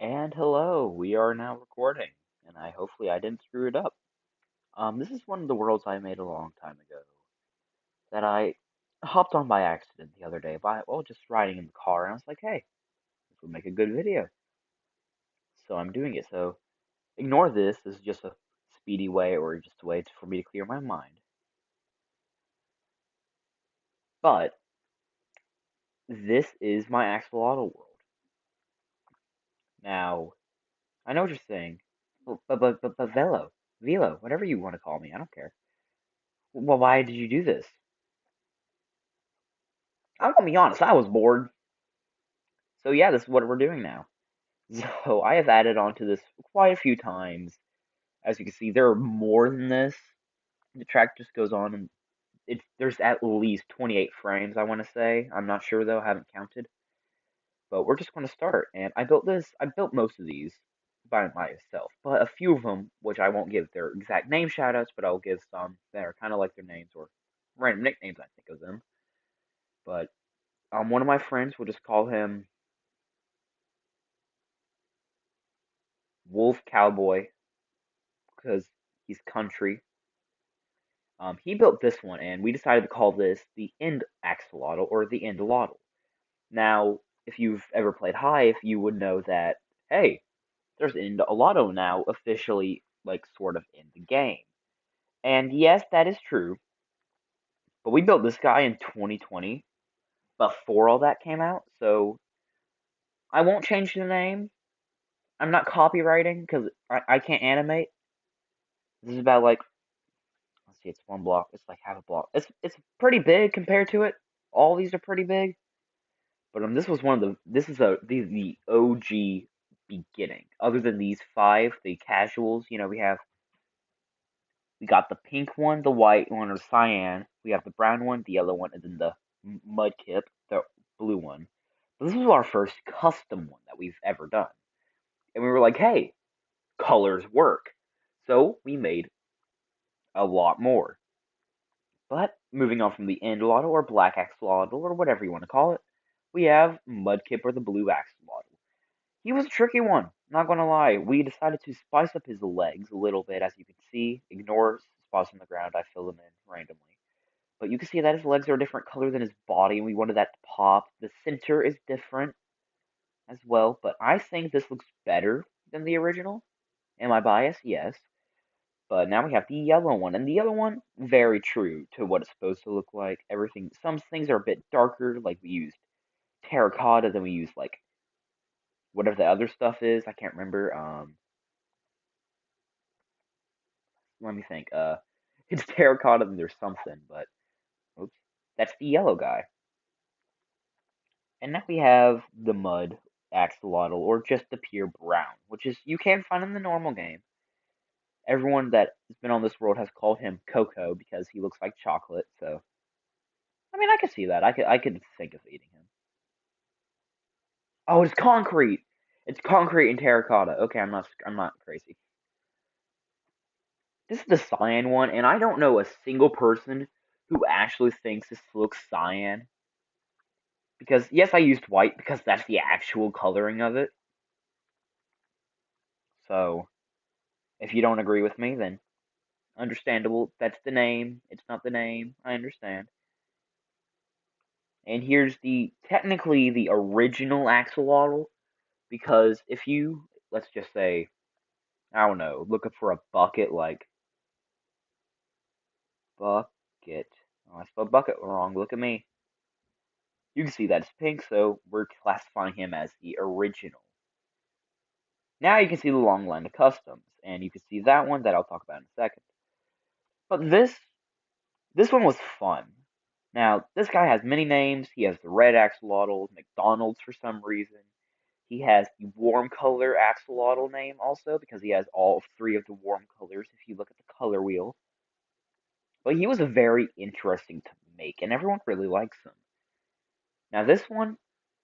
And hello, we are now recording, and hopefully I didn't screw it up. This is one of the worlds I made a long time ago that I hopped on by accident the other day just riding in the car, and I was like, hey, this would make a good video. So I'm doing it. So ignore this. This is just a speedy way or just a way for me to clear my mind. But this is my axolotl world. Now, I know what you're saying. But Velo, whatever you want to call me, I don't care. Well, why did you do this? I'm gonna be honest, I was bored. So yeah, this is what we're doing now. So I have added on to this quite a few times. As you can see, there are more than this. The track just goes on, and there's at least 28 frames. I want to say. I'm not sure though. I haven't counted. But we're just going to start. And I built this. I built most of these by myself, but a few of them, which I won't give their exact name shoutouts, but I'll give some that are kind of like their names or random nicknames I think of them. But one of my friends, we'll just call him Wolf Cowboy because he's country. He built this one, and we decided to call this the End Axolotl or the Endolotl. Now, if you've ever played Hive, you would know that hey, there's Endolotl now officially, like sort of in the game. And yes, that is true. But we built this guy in 2020 before all that came out, so I won't change the name. I'm not copywriting because I can't animate. This is about like let's see, it's one block. It's like half a block. It's pretty big compared to it. All these are pretty big, but this was one of the this is the OG beginning. Other than these five, the casuals, we got the pink one, the white one or cyan. We have the brown one, the yellow one, and then the mudkip, the blue one. But this was our first custom one that we've ever done, and we were like, hey, colors work, so we made a lot more. But moving on from the Andalotl or Black Axolotl or whatever you want to call it, we have Mudkip or the Blue Axolotl. He was a tricky one, not gonna lie. We decided to spice up his legs a little bit, as you can see. Ignore spots on the ground, I fill them in randomly. But you can see that his legs are a different color than his body, and we wanted that to pop. The center is different as well, but I think this looks better than the original. Am I biased? Yes. But now we have the yellow one, and the yellow one, very true to what it's supposed to look like. Everything, some things are a bit darker, like we used terracotta, then we used like whatever the other stuff is. I can't remember. Let me think. It's terracotta, then there's something, but oops, that's the yellow guy. And now we have the mud axolotl, or just the pure brown, which is you can find in the normal game. Everyone that has been on this world has called him Coco because he looks like chocolate. So I mean, I could see that. I could think of eating him. Oh, it's concrete. It's concrete and terracotta. Okay, I'm not crazy. This is the cyan one, and I don't know a single person who actually thinks this looks cyan. Because yes, I used white because that's the actual coloring of it. So if you don't agree with me, then understandable. That's the name. It's not the name. I understand. And here's the technically the original axolotl because if you let's just say I don't know, looking for a bucket like bucket. Oh, I spelled bucket wrong. Look at me. You can see that it's pink, so we're classifying him as the original. Now you can see the long line of customs, and you can see that one that I'll talk about in a second. But this one was fun. Now, this guy has many names. He has the red axolotl, McDonald's for some reason. He has the warm color axolotl name also because he has all three of the warm colors if you look at the color wheel. But he was a very interesting to make, and everyone really likes him. Now, this one,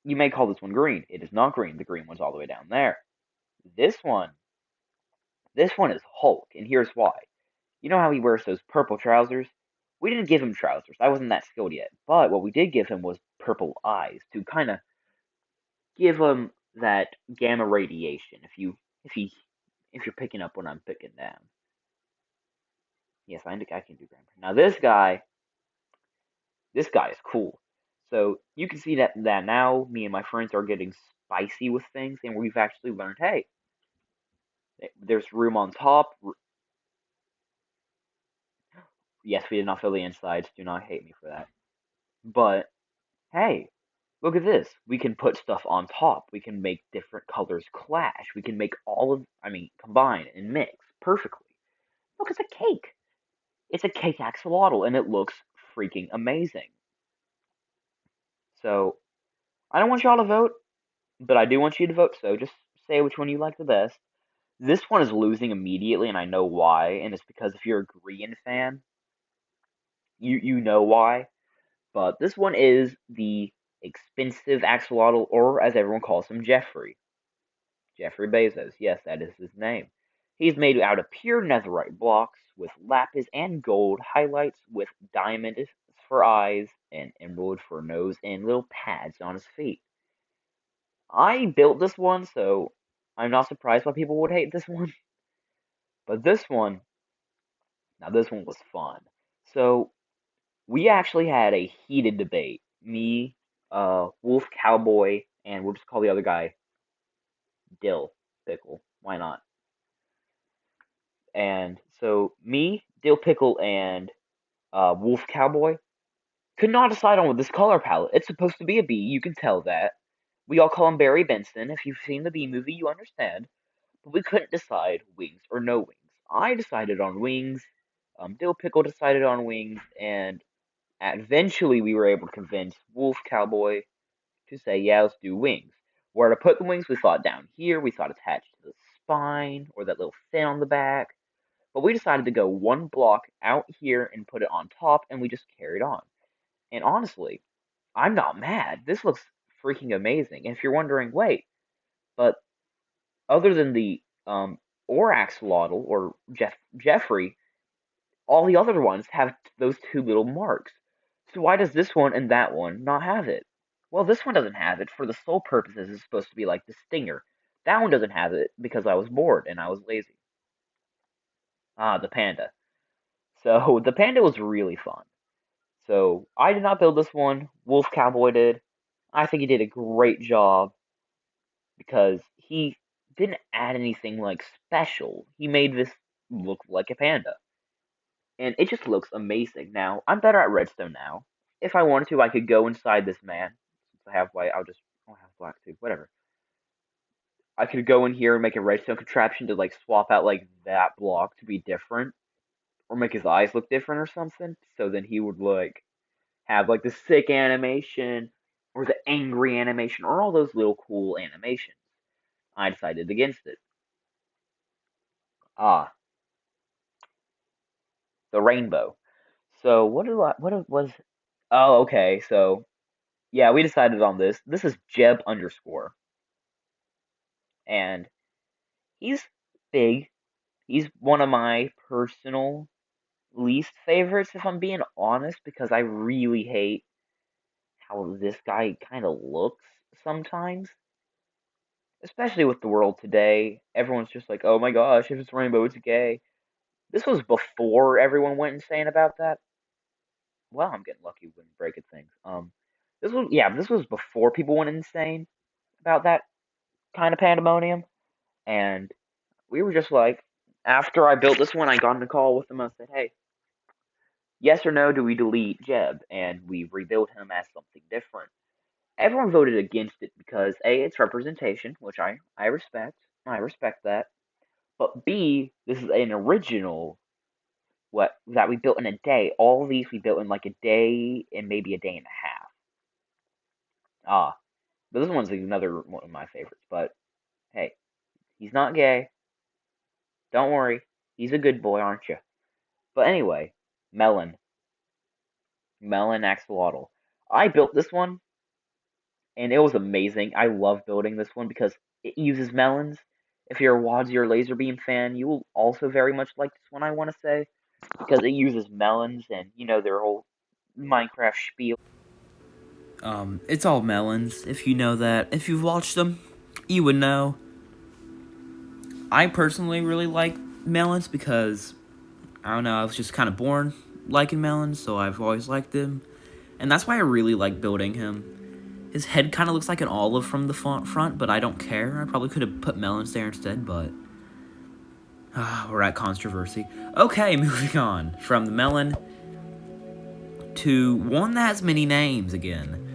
you may call this one green. It is not green. The green one's all the way down there. This one, this one is Hulk, and here's why. You know how he wears those purple trousers? We didn't give him trousers. I wasn't that skilled yet. But what we did give him was purple eyes to kind of give him that gamma radiation. If you're picking up what I'm picking down. Yes, I can do grammar. Now this guy is cool. So you can see that now me and my friends are getting spicy with things, and we've actually learned, hey, there's room on top. Yes, we did not fill the insides. Do not hate me for that. But hey, look at this. We can put stuff on top. We can make different colors clash. We can make combine and mix perfectly. Look, it's a cake. It's a cake axolotl, and it looks freaking amazing. So I don't want y'all to vote, but I do want you to vote. So just say which one you like the best. This one is losing immediately, and I know why. And it's because if you're a Korean fan, you know why. But this one is the expensive axolotl, or as everyone calls him, Jeffrey. Jeffrey Bezos. Yes, that is his name. He's made out of pure netherite blocks with lapis and gold highlights with diamonds for eyes and emerald for a nose and little pads on his feet. I built this one, so I'm not surprised why people would hate this one. But this one was fun. So we actually had a heated debate. Me, Wolf Cowboy, and we'll just call the other guy Dill Pickle. Why not? And so me, Dill Pickle, and Wolf Cowboy could not decide on this color palette. It's supposed to be a bee. You can tell that. We all call him Barry Benson. If you've seen the Bee movie, you understand. But we couldn't decide wings or no wings. I decided on wings. Dill Pickle decided on wings, and eventually we were able to convince Wolf Cowboy to say, yeah, let's do wings. Where to put the wings, we thought down here, we thought attached to the spine, or that little fin on the back. But we decided to go one block out here and put it on top, and we just carried on. And honestly, I'm not mad. This looks freaking amazing. And if you're wondering, wait, but other than the or axolotl or Jeffrey, all the other ones have those two little marks. So why does this one and that one not have it? Well, this one doesn't have it for the sole purposes it's supposed to be like the stinger. That one doesn't have it because I was bored and I was lazy. Ah, the panda. So the panda was really fun. So I did not build this one. Wolf Cowboy did. I think he did a great job because he didn't add anything like special. He made this look like a panda. And it just looks amazing. Now, I'm better at redstone now. If I wanted to, I could go inside this man. Since I have white, I'll have black too. Whatever. I could go in here and make a redstone contraption to like swap out like that block to be different, or make his eyes look different or something. So then he would like have like the sick animation, or the angry animation, or all those little cool animations. I decided against it. Ah, the rainbow. So what was? Oh, okay. So yeah, we decided on this. This is Jeb underscore, and he's big. He's one of my personal least favorites, if I'm being honest, because I really hate how this guy kind of looks sometimes. Especially with the world today, everyone's just like, "Oh my gosh, if it's rainbow, it's gay." This was before everyone went insane about that. Well, I'm getting lucky when breaking things. This was before people went insane about that kind of pandemonium, and we were just like, after I built this one, I got in a call with them. I said, "Hey, yes or no, do we delete Jeb?" And we rebuilt him as something different. Everyone voted against it because A, it's representation, which I respect. I respect that. But B, this is an original what that we built in a day. All of these we built in like a day and maybe a day and a half. Ah, but this one's another one of my favorites. But hey, he's not gay. Don't worry. He's a good boy, aren't you? But anyway, Melon. Melon Axolotl. I built this one and it was amazing. I love building this one because it uses melons. If you're a Wadsy or Laserbeam fan, you will also very much like this one, I want to say, because it uses melons and, their whole Minecraft spiel. It's all melons, if you know that. If you've watched them, you would know. I personally really like melons because, I don't know, I was just kind of born liking melons, so I've always liked them. And that's why I really like building him. His head kind of looks like an olive from the front, but I don't care. I probably could have put melons there instead, but... we're at controversy. Okay, moving on. From the melon to one that has many names again.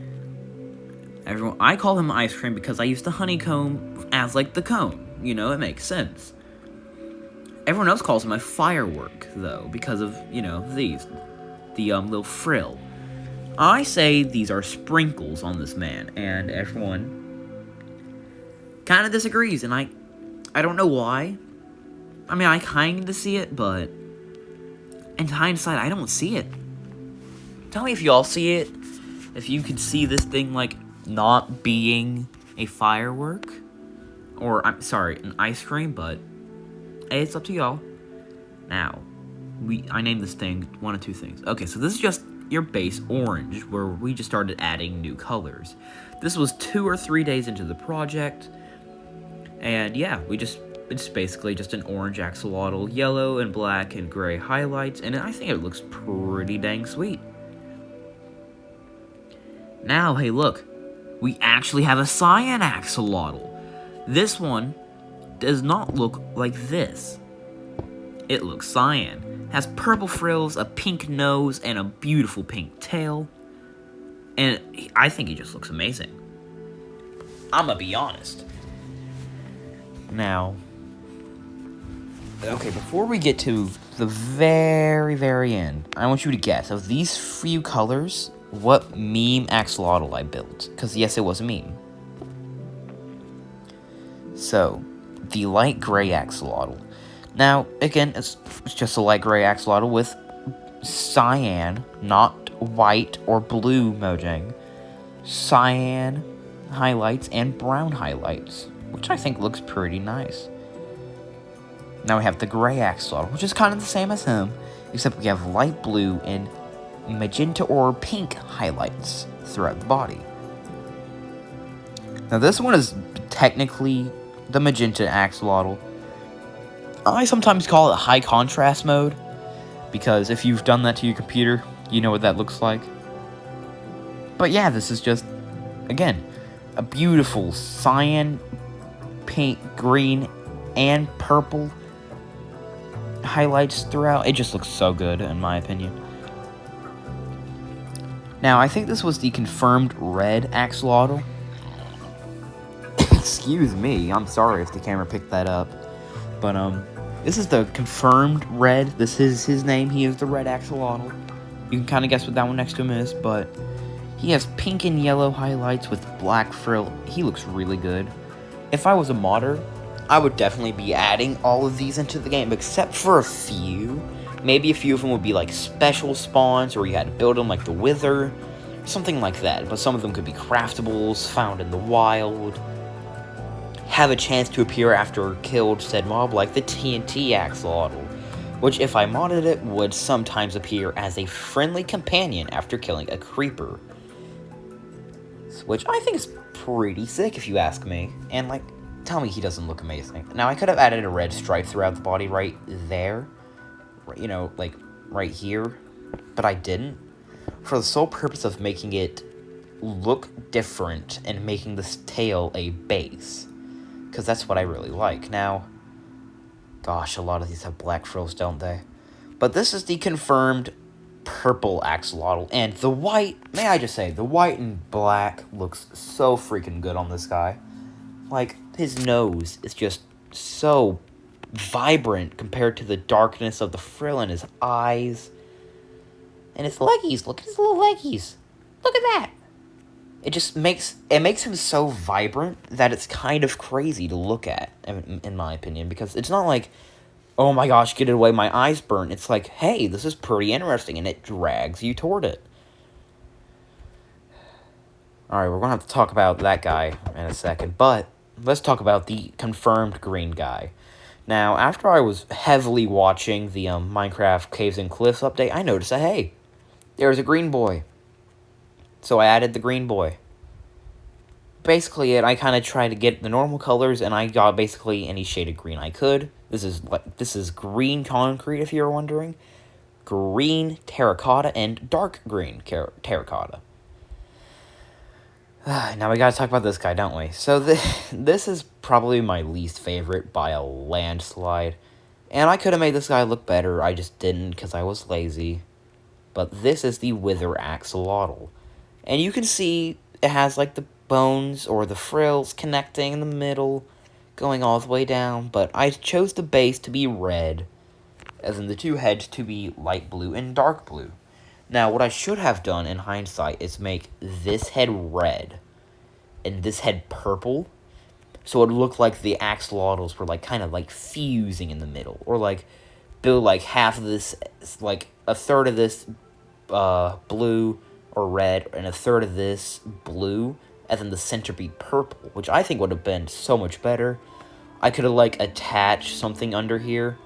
I call him ice cream because I used the honeycomb as, like, the cone. You know, it makes sense. Everyone else calls him a firework, though, because of, you know, these. The, little frill. I say these are sprinkles on this man, and everyone kind of disagrees, and I don't know why. I mean, I kind of see it, but in hindsight, I don't see it. Tell me if y'all see it. If you could see this thing, like, not being a firework. Or, I'm sorry, an ice cream, but hey, it's up to y'all. Now, I named this thing one of two things. Okay, so this is just your base orange, where we just started adding new colors. This was 2 or 3 days into the project, and yeah, it's basically just an orange axolotl, yellow and black and gray highlights, and I think it looks pretty dang sweet. Now, hey look, we actually have a cyan axolotl. This one does not look like this. It looks cyan. Has purple frills, a pink nose, and a beautiful pink tail. And I think he just looks amazing. I'ma be honest. Now, okay, before we get to the very, very end, I want you to guess, of these few colors, what meme axolotl I built. Because yes, it was a meme. So, the light gray axolotl. Now, again, it's just a light gray axolotl with cyan, not white or blue mojang. Cyan highlights and brown highlights, which I think looks pretty nice. Now we have the gray axolotl, which is kind of the same as him, except we have light blue and magenta or pink highlights throughout the body. Now this one is technically the magenta axolotl. I sometimes call it high contrast mode, because if you've done that to your computer, you know what that looks like. But yeah, this is just, again, a beautiful cyan, pink, green, and purple highlights throughout. It just looks so good, in my opinion. Now, I think this was the confirmed red axolotl. Excuse me, I'm sorry if the camera picked that up. But, this is the confirmed red. This is his name. He is the red axolotl. You can kind of guess what that one next to him is, but he has pink and yellow highlights with black frill. He looks really good. If I was a modder, I would definitely be adding all of these into the game, except for a few. Maybe a few of them would be like special spawns, or you had to build them like the Wither, something like that. But some of them could be craftables, found in the wild, have a chance to appear after killed said mob, like the TNT axolotl, which if I modded it, would sometimes appear as a friendly companion after killing a creeper. Which I think is pretty sick if you ask me, and like, tell me he doesn't look amazing. Now I could have added a red stripe throughout the body right there, you know, like right here, but I didn't, for the sole purpose of making it look different and making this tail a base, because that's what I really like. Now, gosh, a lot of these have black frills, don't they? But this is the confirmed purple axolotl, and the white, may I just say, the white and black looks so freaking good on this guy. Like, his nose is just so vibrant compared to the darkness of the frill in his eyes. And his leggies, look at his little leggies. Look at that. It just makes him so vibrant that it's kind of crazy to look at, in my opinion, because it's not like, oh my gosh, get it away, my eyes burn. It's like, hey, this is pretty interesting, and it drags you toward it. Alright, we're going to have to talk about that guy in a second, but let's talk about the confirmed green guy. Now, after I was heavily watching the Minecraft Caves and Cliffs update, I noticed that, hey, there's a green boy. So I added the green boy. basically it. I kind of tried to get the normal colors, and I got basically any shade of green I could. This is green concrete, if you're wondering. Green terracotta and dark green terracotta. Now we gotta talk about this guy, don't we? So this is probably my least favorite by a landslide. And I could have made this guy look better, I just didn't because I was lazy. But this is the Wither Axolotl. And you can see it has like the bones or the frills connecting in the middle, going all the way down. But I chose the base to be red, as in the two heads to be light blue and dark blue. Now, what I should have done in hindsight is make this head red and this head purple, so it would look like the axolotls were like kind of like fusing in the middle, or like build like half of this, like a third of this blue or red, and a third of this blue, and then the center be purple, which I think would have been so much better. I could have like attached something under here.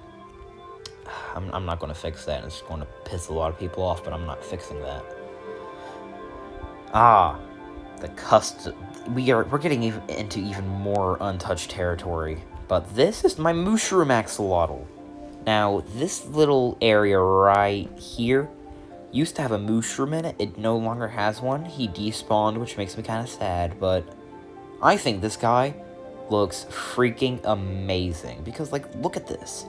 I'm not going to fix that. It's going to piss a lot of people off, but I'm not fixing that. The custom. We're getting into even more untouched territory. But this is my mushroom axolotl. Now, this little area right here used to have a mushroom in it. It no longer has one. He despawned, which makes me kind of sad, but I think this guy looks freaking amazing. Because, like, look at this.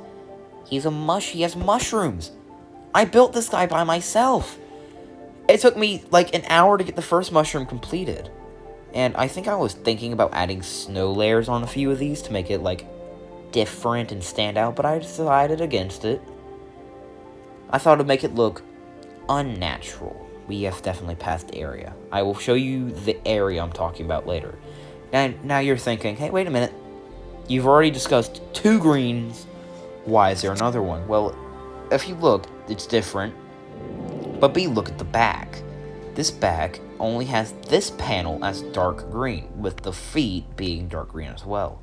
He has mushrooms. I built this guy by myself. It took me like an hour to get the first mushroom completed. And I think I was thinking about adding snow layers on a few of these to make it like different and stand out, but I decided against it. I thought it'd make it look unnatural. We have definitely passed the area. I will show you the area I'm talking about later. And now you're thinking, hey, wait a minute. You've already discussed 2 greens. Why is there another one? Well, if you look, it's different. But B, look at the back. This back only has this panel as dark green, with the feet being dark green as well.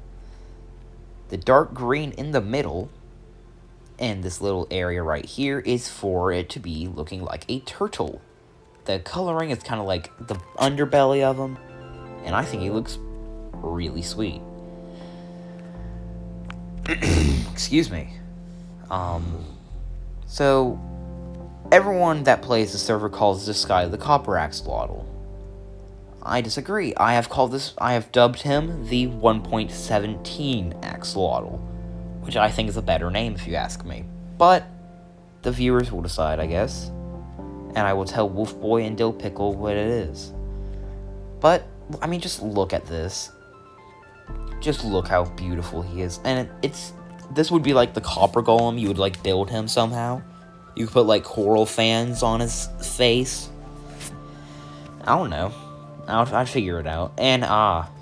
The dark green in the middle, and this little area right here, is for it to be looking like a turtle. The coloring is kind of like the underbelly of him, and I think he looks really sweet. Excuse me. So, everyone that plays the server calls this guy the Copper Axolotl. I disagree. I have dubbed him the 1.17 Axolotl, which I think is a better name if you ask me. But, the viewers will decide, I guess. And I will tell Wolfboy and Dill Pickle what it is. But, I mean, just look at this. Just look how beautiful he is. And this would be like the copper golem. You would like build him somehow. You could put like coral fans on his face. I don't know. I'd figure it out. And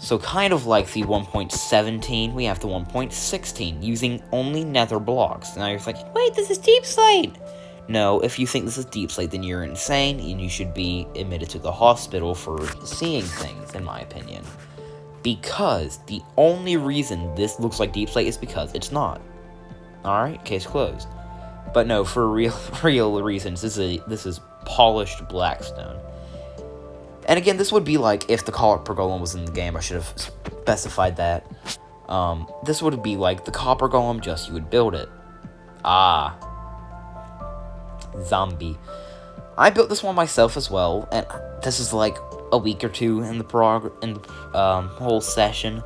so kind of like the 1.17, we have the 1.16 using only nether blocks. Now you're like, wait, this is deep slate. No, if you think this is deep slate, then you're insane and you should be admitted to the hospital for seeing things, in my opinion. Because the only reason this looks like deep slate is because it's not. Alright, case closed. But no, for real reasons, this is polished blackstone. And again, this would be like if the copper golem was in the game. I should have specified that. This would be like the copper golem, just you would build it. Zombie. I built this one myself as well, and this is like a week or two in the whole session.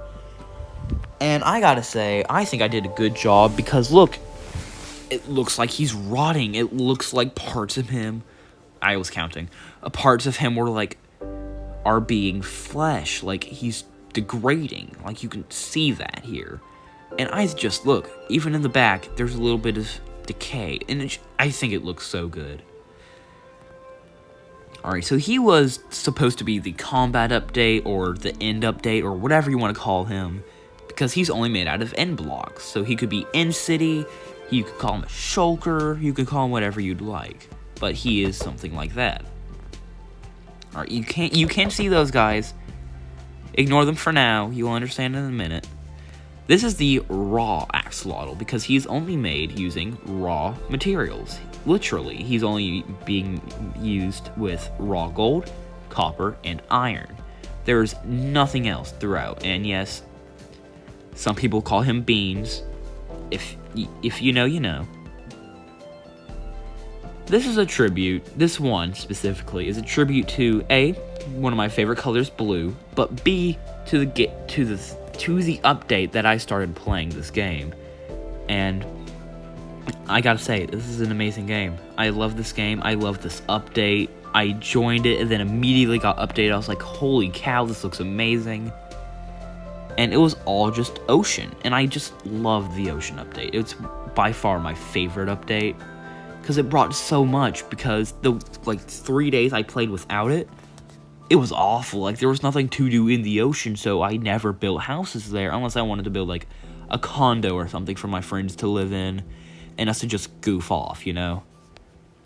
And I gotta say, I think I did a good job because look, it looks like he's rotting. It looks like parts of him, I was counting, parts of him are being flesh, like he's degrading, like you can see that here. And I just look, even in the back, there's a little bit of decay, and I think it looks so good. Alright, so he was supposed to be the combat update, or the end update, or whatever you want to call him, because he's only made out of end blocks. So he could be end city, you could call him a shulker, you could call him whatever you'd like. But he is something like that. Alright, you can't see those guys. Ignore them for now, you'll understand in a minute. This is the raw axolotl, because he's only made using raw materials. Literally, he's only being used with raw gold, copper, and iron. There's nothing else throughout. And yes, some people call him Beans. If you know, you know. This is a tribute. This one specifically is a tribute to A, one of my favorite colors, blue, but B, to the update that I started playing this game. And I gotta say, this is an amazing game. I love this game. I love this update. I joined it and then immediately got updated. I was like, holy cow, this looks amazing. And it was all just ocean. And I just love the ocean update. It's by far my favorite update. Because it brought so much. Because the 3 days I played without it, it was awful. Like, there was nothing to do in the ocean. So I never built houses there. Unless I wanted to build like a condo or something for my friends to live in. And us to just goof off, you know?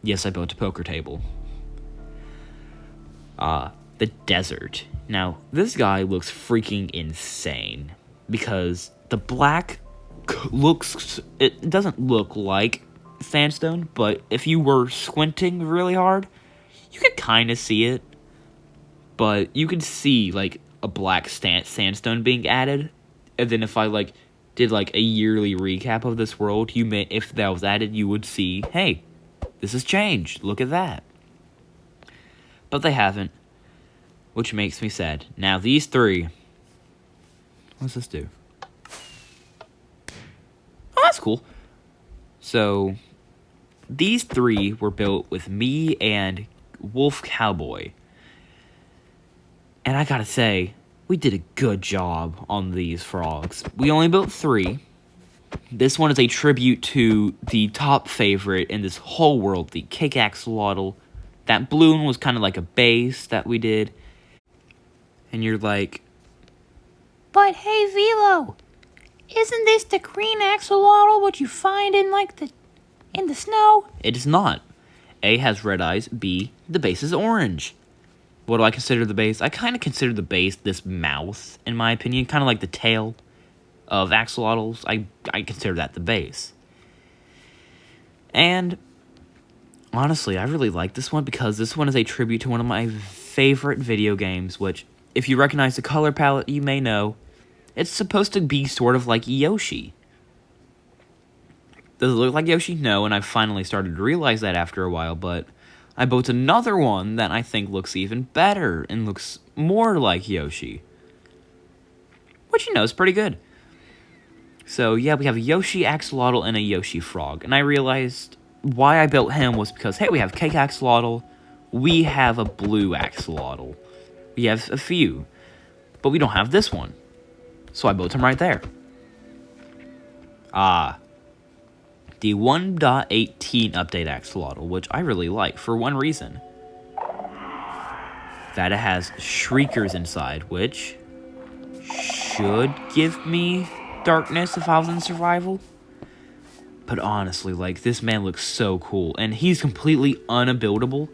Yes, I built a poker table. The desert. Now, this guy looks freaking insane. Because the black looks... It doesn't look like sandstone, but if you were squinting really hard, you could kind of see it. But you could see, like, a black sandstone being added. And then if I, did a yearly recap of this world, if that was added, you would see, hey, this has changed. Look at that. But they haven't, which makes me sad. Now these three, what's this do? Oh, that's cool. So these three were built with me and Wolf Cowboy, and I gotta say, we did a good job on these frogs. We only built 3. This one is a tribute to the top favorite in this whole world, the Cake Axolotl. That blue one was kind of like a base that we did. And you're like, but hey, Velo, isn't this the green axolotl what you find in the snow? It is not. A has red eyes. B, the base is orange. What do I consider the base? I kind of consider the base this mouth, in my opinion. Kind of like the tail of axolotls. I consider that the base. And honestly, I really like this one because this one is a tribute to one of my favorite video games, which, if you recognize the color palette, you may know. It's supposed to be sort of like Yoshi. Does it look like Yoshi? No, and I've finally started to realize that after a while, but I built another one that I think looks even better and looks more like Yoshi. Which, is pretty good. So, yeah, we have a Yoshi Axolotl and a Yoshi Frog. And I realized why I built him was because, hey, we have Cake Axolotl. We have a Blue Axolotl. We have a few. But we don't have this one. So I built him right there. The 1.18 update Axolotl, which I really like for one reason. That it has shriekers inside, which should give me darkness if I was in survival. But honestly, this man looks so cool. And he's completely unbuildable.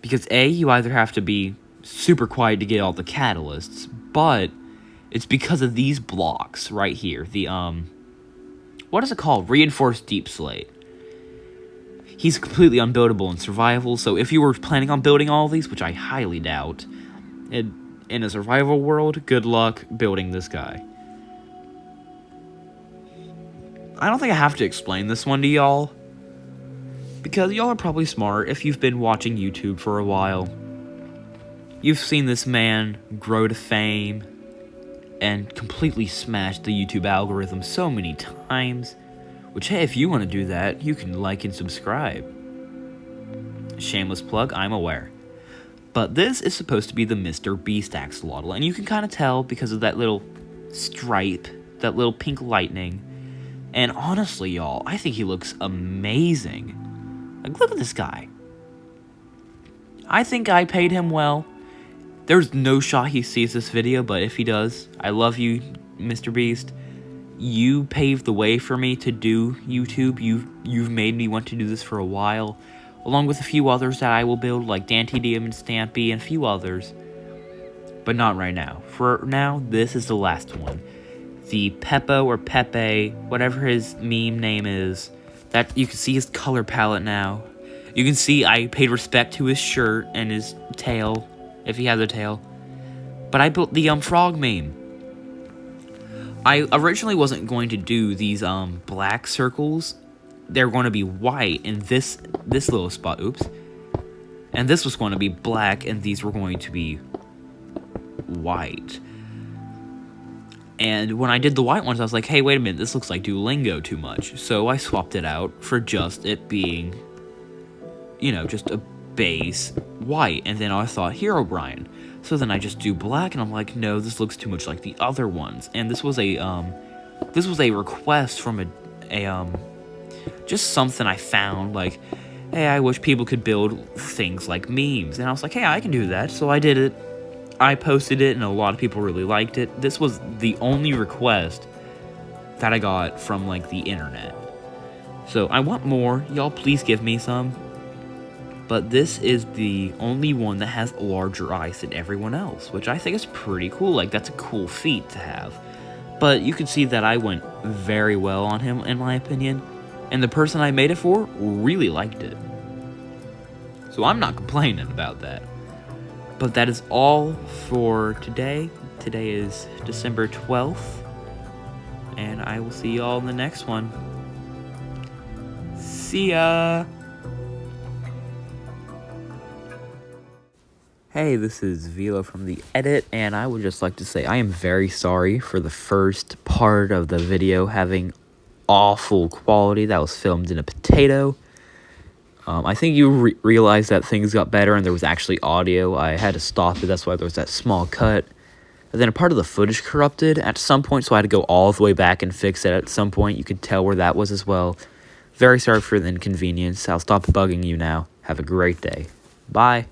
Because A, you either have to be super quiet to get all the catalysts, but it's because of these blocks right here. The, what is it called? Reinforced deep slate. He's completely unbuildable in survival, so if you were planning on building all of these, which I highly doubt, in a survival world, good luck building this guy. I don't think I have to explain this one to y'all, because y'all are probably smart if you've been watching YouTube for a while. You've seen this man grow to fame and completely smash the YouTube algorithm so many times, which, hey, if you want to do that, you can like and subscribe. Shameless plug, I'm aware. But this is supposed to be the Mr. Beast Axolotl, and you can kind of tell because of that little stripe, that little pink lightning. And honestly, y'all, I think he looks amazing. Look at this guy. I think I paid him well. There's no shot he sees this video, but if he does, I love you, Mr. Beast. You paved the way for me to do YouTube. You've made me want to do this for a while, along with a few others that I will build, like Dante DM and Stampy and a few others. But not right now. For now, this is the last one. The Peppo or Pepe, whatever his meme name is, that you can see his color palette now. You can see I paid respect to his shirt and his tail, if he has a tail. But I built the frog meme. I originally wasn't going to do these black circles. They're going to be white in this little spot. Oops. And this was going to be black, and these were going to be white. And when I did the white ones, I was like, hey, wait a minute, this looks like Duolingo too much. So I swapped it out for just it being, just a base white. And then I thought, Herobrine. So then I just do black, and I'm like, no, this looks too much like the other ones. And this was a request from just something I found, like, hey, I wish people could build things like memes. And I was like, hey, I can do that. So I did it. I posted it, and a lot of people really liked it. This was the only request that I got from, the internet. So I want more. Y'all please give me some. But this is the only one that has larger eyes than everyone else, which I think is pretty cool. That's a cool feat to have. But you can see that I went very well on him, in my opinion. And the person I made it for really liked it. So I'm not complaining about that. But that is all for today. Today is December 12th. And I will see y'all in the next one. See ya! Hey, this is Velo from the edit, and I would just like to say I am very sorry for the first part of the video having awful quality that was filmed in a potato. I think you realized that things got better and there was actually audio. I had to stop it, that's why there was that small cut. And then a part of the footage corrupted at some point, so I had to go all the way back and fix it at some point. You could tell where that was as well. Very sorry for the inconvenience. I'll stop bugging you now. Have a great day. Bye.